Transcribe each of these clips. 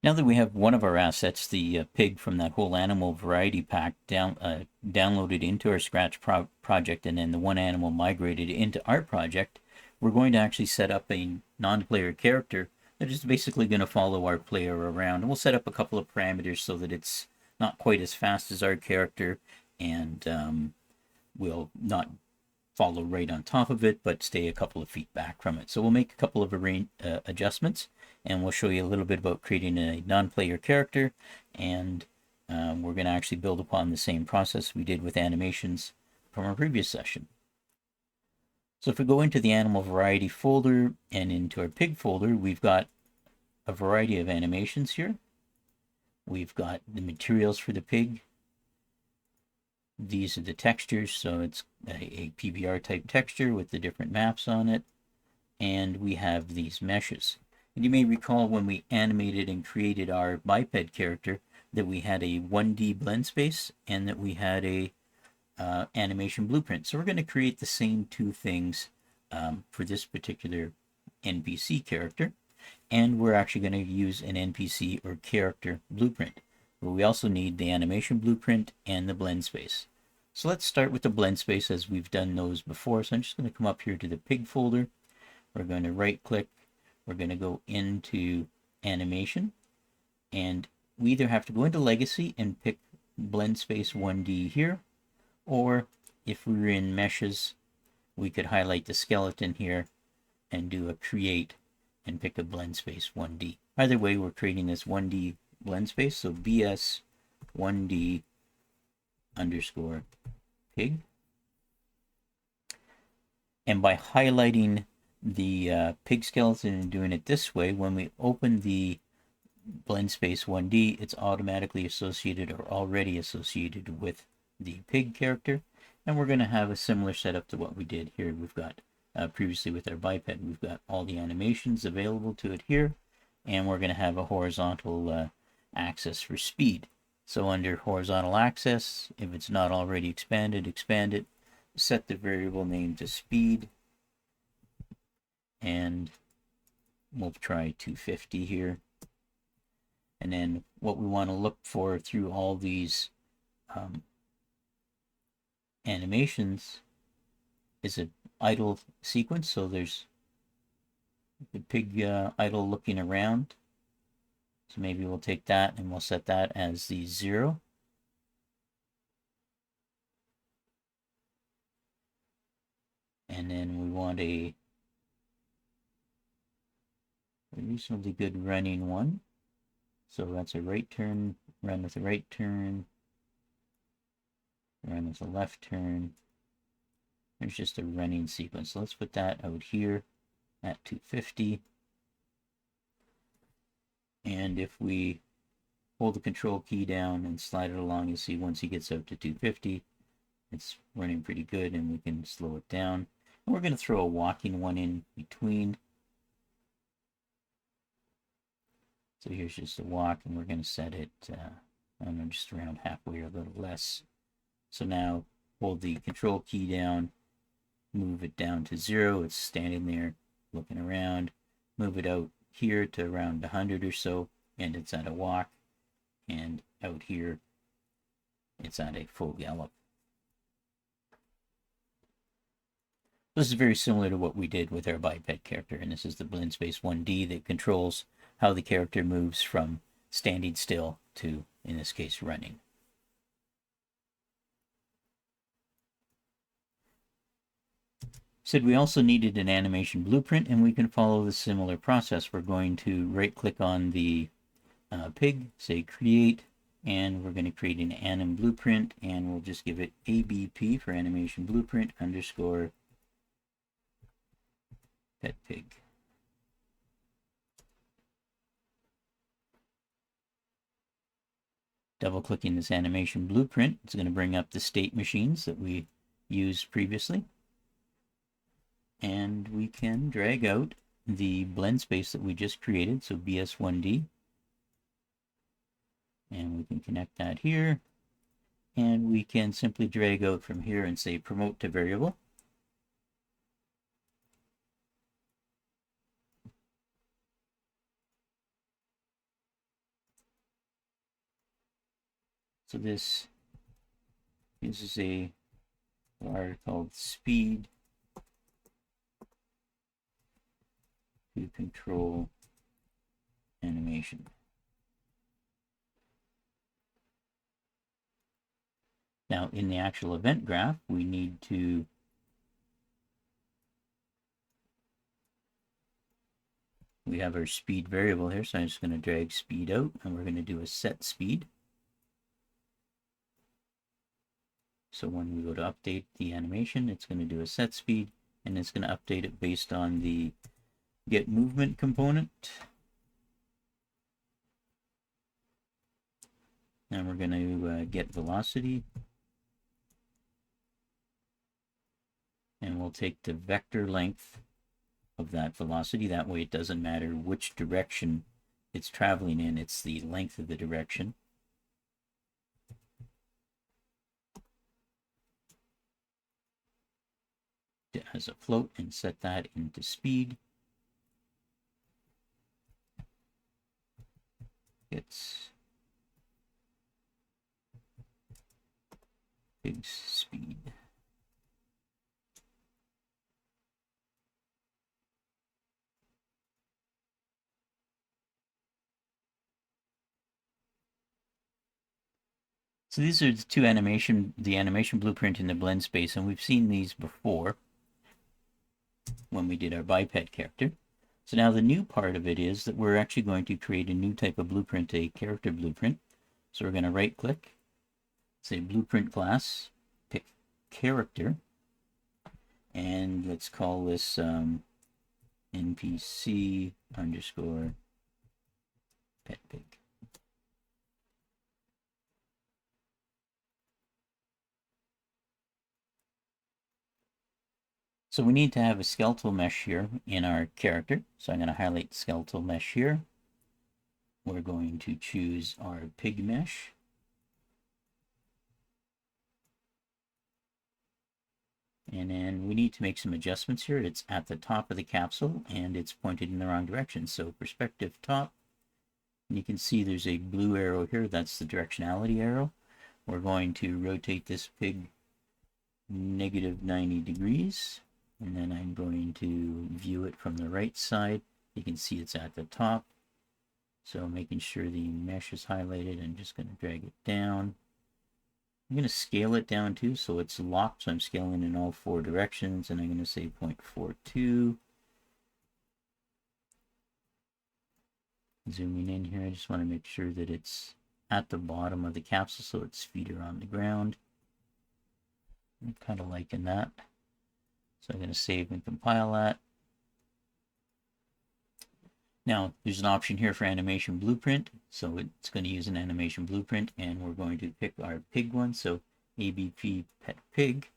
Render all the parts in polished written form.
Now that we have one of our assets, the pig from that whole animal variety pack downloaded into our Scratch project, and then the one animal migrated into our project, we're going to actually set up a non-player character that is basically going to follow our player around. And we'll set up a couple of parameters so that it's not quite as fast as our character, and will not follow right on top of it, but stay a couple of feet back from it. So we'll make a couple of adjustments, and we'll show you a little bit about creating a non-player character, and we're going to actually build upon the same process we did with animations from our previous session. So if we go into the animal variety folder and into our pig folder, we've got a variety of animations here. We've got the materials for the pig. These are the textures, so it's a PBR type texture with the different maps on it. And we have these meshes. And you may recall when we animated and created our biped character that we had a 1D blend space and that we had a animation blueprint. So we're going to create the same two things for this particular NPC character. And we're actually going to use an NPC or character blueprint. But we also need the animation blueprint and the blend space. So let's start with the blend space as we've done those before. So I'm just going to come up here to the pig folder. We're going to right click. We're going to go into animation. And we either have to go into legacy and pick blend space 1D here, or if we were in meshes, we could highlight the skeleton here and do a create and pick a blend space 1D. Either way, we're creating this 1D blend space. So BS 1D underscore pig. And by highlighting the pig skeleton and doing it this way, when we open the blend space 1D, it's automatically associated or already associated with the pig character. And we're going to have a similar setup to what we did here. We've got previously with our biped, we've got all the animations available to it here, and we're going to have a horizontal axis for speed. So under horizontal axis, if it's not already expanded, expand it, set the variable name to speed, and we'll try 250 here. And then what we want to look for through all these animations is an idle sequence. So there's the pig idle looking around. So maybe we'll take that and we'll set that as the 0. And then we want a reasonably good running one. So that's a right turn, run with a right turn, run with a left turn. There's just a running sequence. So let's put that out here at 250. And if we hold the control key down and slide it along, you'll see once he gets out to 250, it's running pretty good, and we can slow it down. And we're going to throw a walking one in between. So here's just a walk, and we're going to set it, I don't know, just around halfway or a little less. So now hold the control key down, move it down to 0. It's standing there looking around. Move it out here to around 100 or so, and it's at a walk. And out here, it's at a full gallop. This is very similar to what we did with our biped character, and this is the blend space 1D that controls how the character moves from standing still to, in this case, running. Said we also needed an animation blueprint, and we can follow the similar process. We're going to right click on the pig, say create, and we're going to create an anim blueprint, and we'll just give it ABP for animation blueprint underscore pet pig. Double clicking this animation blueprint, it's going to bring up the state machines that we used previously. And we can drag out the blend space that we just created, so BS1D. And we can connect that here. And we can simply drag out from here and say promote to variable. So this uses a wire called speed to control animation. Now in the actual event graph, we need to we have our speed variable here, so I'm just going to drag speed out, and we're going to do a set speed. So when we go to update the animation, it's going to do a set speed, and it's going to update it based on the get movement component. And we're going to get velocity. And we'll take the vector length of that velocity. That way it doesn't matter which direction it's traveling in, it's the length of the direction. As a float, and set that into speed. It's big speed. So these are the two the animation blueprint and the blend space, and we've seen these before when we did our biped character. So now the new part of it is that we're actually going to create a new type of blueprint, a character blueprint. So we're going to right click, say blueprint class, pick character, and let's call this NPC underscore pet pig. So we need to have a skeletal mesh here in our character. So I'm going to highlight skeletal mesh here. We're going to choose our pig mesh. And then we need to make some adjustments here. It's at the top of the capsule and it's pointed in the wrong direction. So perspective top, and you can see there's a blue arrow here. That's the directionality arrow. We're going to rotate this pig -90 degrees. And then I'm going to view it from the right side. You can see it's at the top. So making sure the mesh is highlighted, I'm just going to drag it down. I'm going to scale it down too, so it's locked. So I'm scaling in all four directions, and I'm going to say 0.42. Zooming in here, I just want to make sure that it's at the bottom of the capsule, so its feet are on the ground. I'm kind of liking that. So I'm going to save and compile that. Now, there's an option here for animation blueprint. So it's going to use an animation blueprint, and we're going to pick our pig one. So ABP pet pig.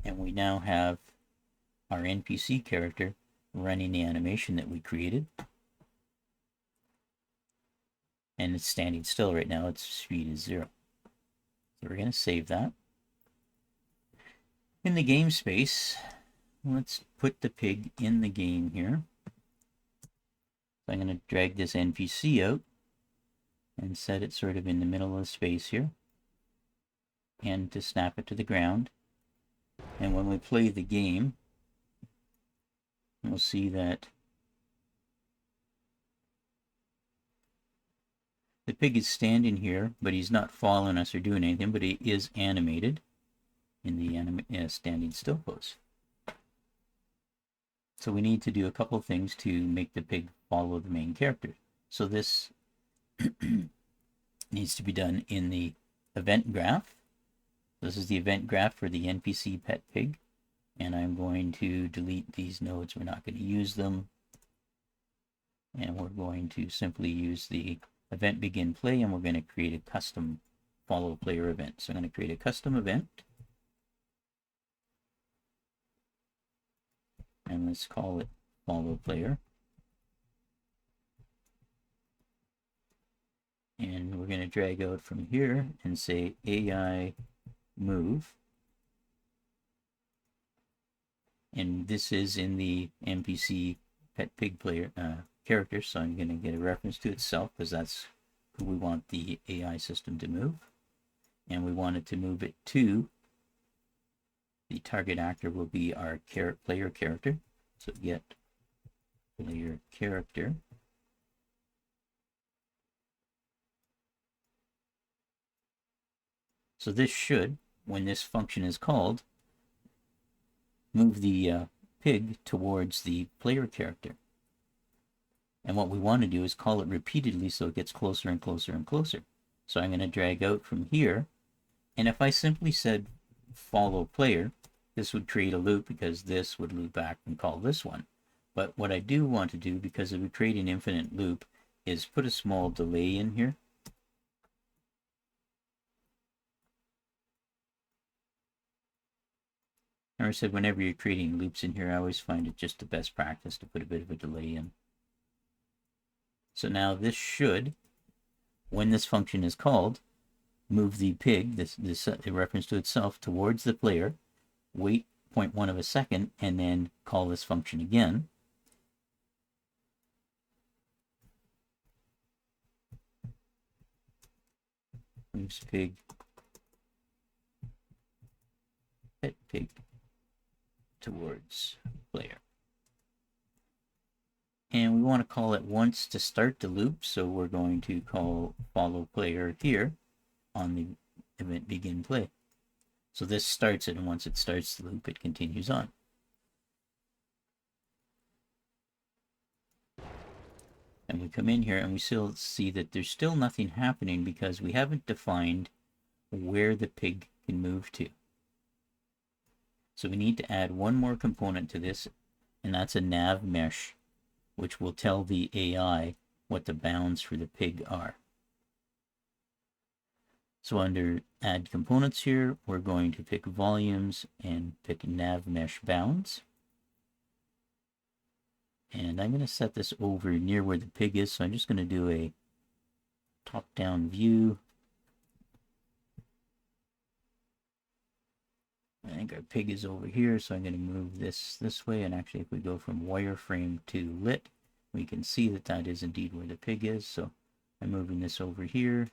And we now have our NPC character running the animation that we created. And it's standing still right now. Its speed is 0. So we're going to save that. In the game space, let's put the pig in the game here. So I'm going to drag this NPC out and set it sort of in the middle of the space here, and to snap it to the ground. And when we play the game, we'll see that the pig is standing here, but he's not following us or doing anything, but he is animated in the standing still pose. So we need to do a couple of things to make the pig follow the main character. So this needs to be done in the event graph. This is the event graph for the NPC pet pig. And I'm going to delete these nodes. We're not going to use them. And we're going to simply use the event begin play, and we're going to create a custom follow player event. So I'm going to create a custom event. And let's call it follow player. And we're going to drag out from here and say AI move. And this is in the NPC pet pig player character, so I'm going to get a reference to itself because that's who we want the AI system to move. and we wanted to move it to the target actor will be our player character. So get player character. So this should, when this function is called, move the pig towards the player character. And what we want to do is call it repeatedly so it gets closer and closer and closer. So I'm going to drag out from here. And if I simply said follow player, this would create a loop because this would loop back and call this one. But what I do want to do, because it would create an infinite loop, is put a small delay in here. And I said whenever you're creating loops in here, I always find it just the best practice to put a bit of a delay in. So now this should, when this function is called, move the pig, this reference to itself, towards the player, wait 0.1 of a second, and then call this function again. Moves pig, pet pig towards player. And we want to call it once to start the loop, so we're going to call follow player here on the event begin play. So this starts it, and once it starts the loop, it continues on. And we come in here and we still see that there's still nothing happening because we haven't defined where the pig can move to. So we need to add one more component to this, and that's a nav mesh, which will tell the AI what the bounds for the pig are. So under add components here, we're going to pick volumes and pick nav mesh bounds. And I'm going to set this over near where the pig is. So I'm just going to do a top-down view. I think our pig is over here, so I'm going to move this way. And actually, if we go from wireframe to lit, we can see that that is indeed where the pig is. So I'm moving this over here.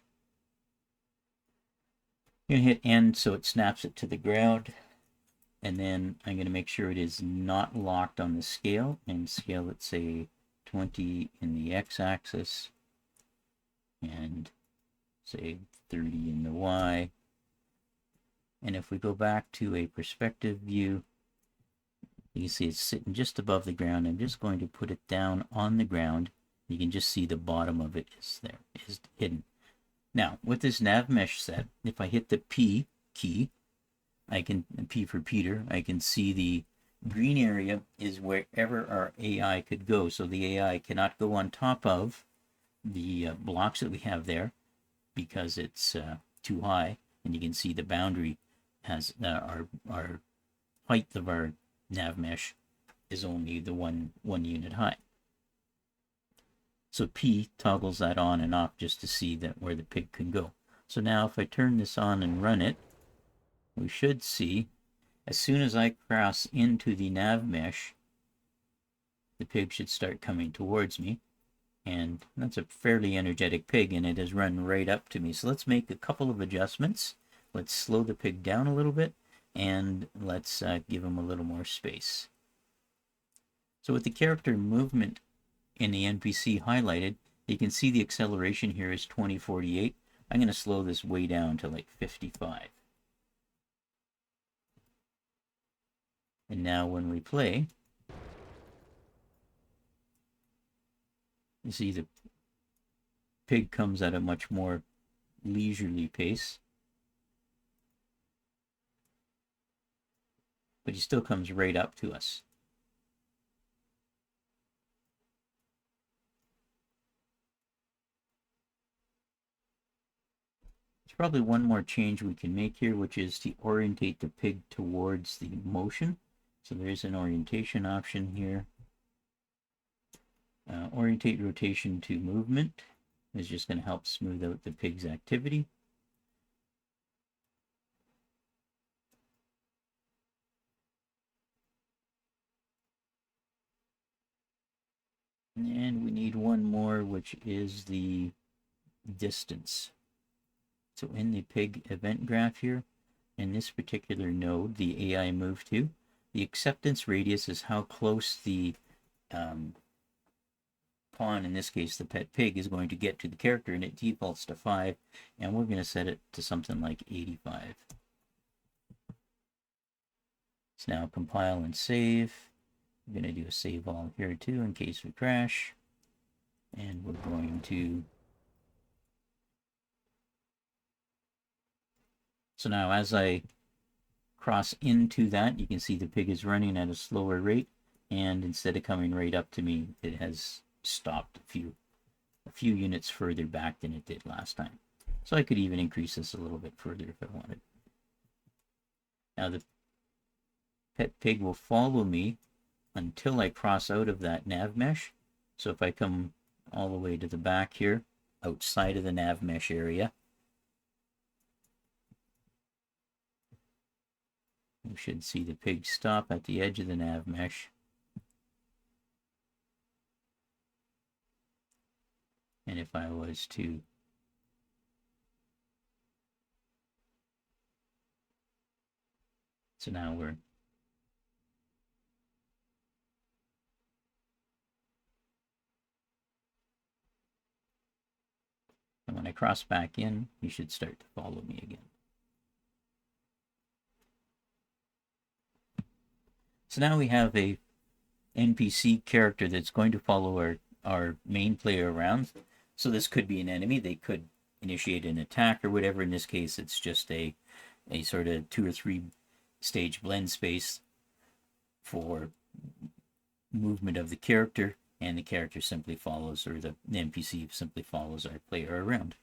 I'm going to hit end so it snaps it to the ground. And then I'm going to make sure it is not locked on the scale, and scale it, say, 20 in the x-axis, and say 30 in the y. And if we go back to a perspective view, you can see it's sitting just above the ground. I'm just going to put it down on the ground. You can just see the bottom of it is there, is hidden. Now, with this nav mesh set, if I hit the P key, I can, P for Peter, I can see the green area is wherever our AI could go. So the AI cannot go on top of the blocks that we have there because it's too high. And you can see the boundary has our height of our nav mesh is only the one unit high. So P toggles that on and off just to see that where the pig can go. So now if I turn this on and run it, we should see, as soon as I cross into the nav mesh, the pig should start coming towards me. And that's a fairly energetic pig, and it has run right up to me. So let's make a couple of adjustments. Let's slow the pig down a little bit, and let's give him a little more space. So with the character movement in the NPC highlighted, you can see the acceleration here is 2048. I'm going to slow this way down to like 55. And now when we play, you see the pig comes at a much more leisurely pace. But he still comes right up to us. There's probably one more change we can make here, which is to orientate the pig towards the motion. So there's an orientation option here. Orientate rotation to movement is just going to help smooth out the pig's activity. And we need one more, which is the distance. So in the pig event graph here, in this particular node, the AI moved to, the acceptance radius is how close the pawn, in this case the pet pig, is going to get to the character, and it defaults to 5, and we're going to set it to something like 85. Let's now compile and save. I'm going to do a save all here too in case we crash, and we're going to. So now as I cross into that, you can see the pig is running at a slower rate, and instead of coming right up to me, it has stopped a few units further back than it did last time. So I could even increase this a little bit further if I wanted. Now the pet pig will follow me until I cross out of that nav mesh. So if I come all the way to the back here, outside of the nav mesh area, you should see the pig stop at the edge of the nav mesh. And if I was to so now we're and when I cross back in, you should start to follow me again. So now we have a NPC character that's going to follow our main player around. So this could be an enemy. They could initiate an attack or whatever. In this case, it's just a sort of 2 or 3 stage blend space for movement of the character, and the character simply follows, or the NPC simply follows our player around.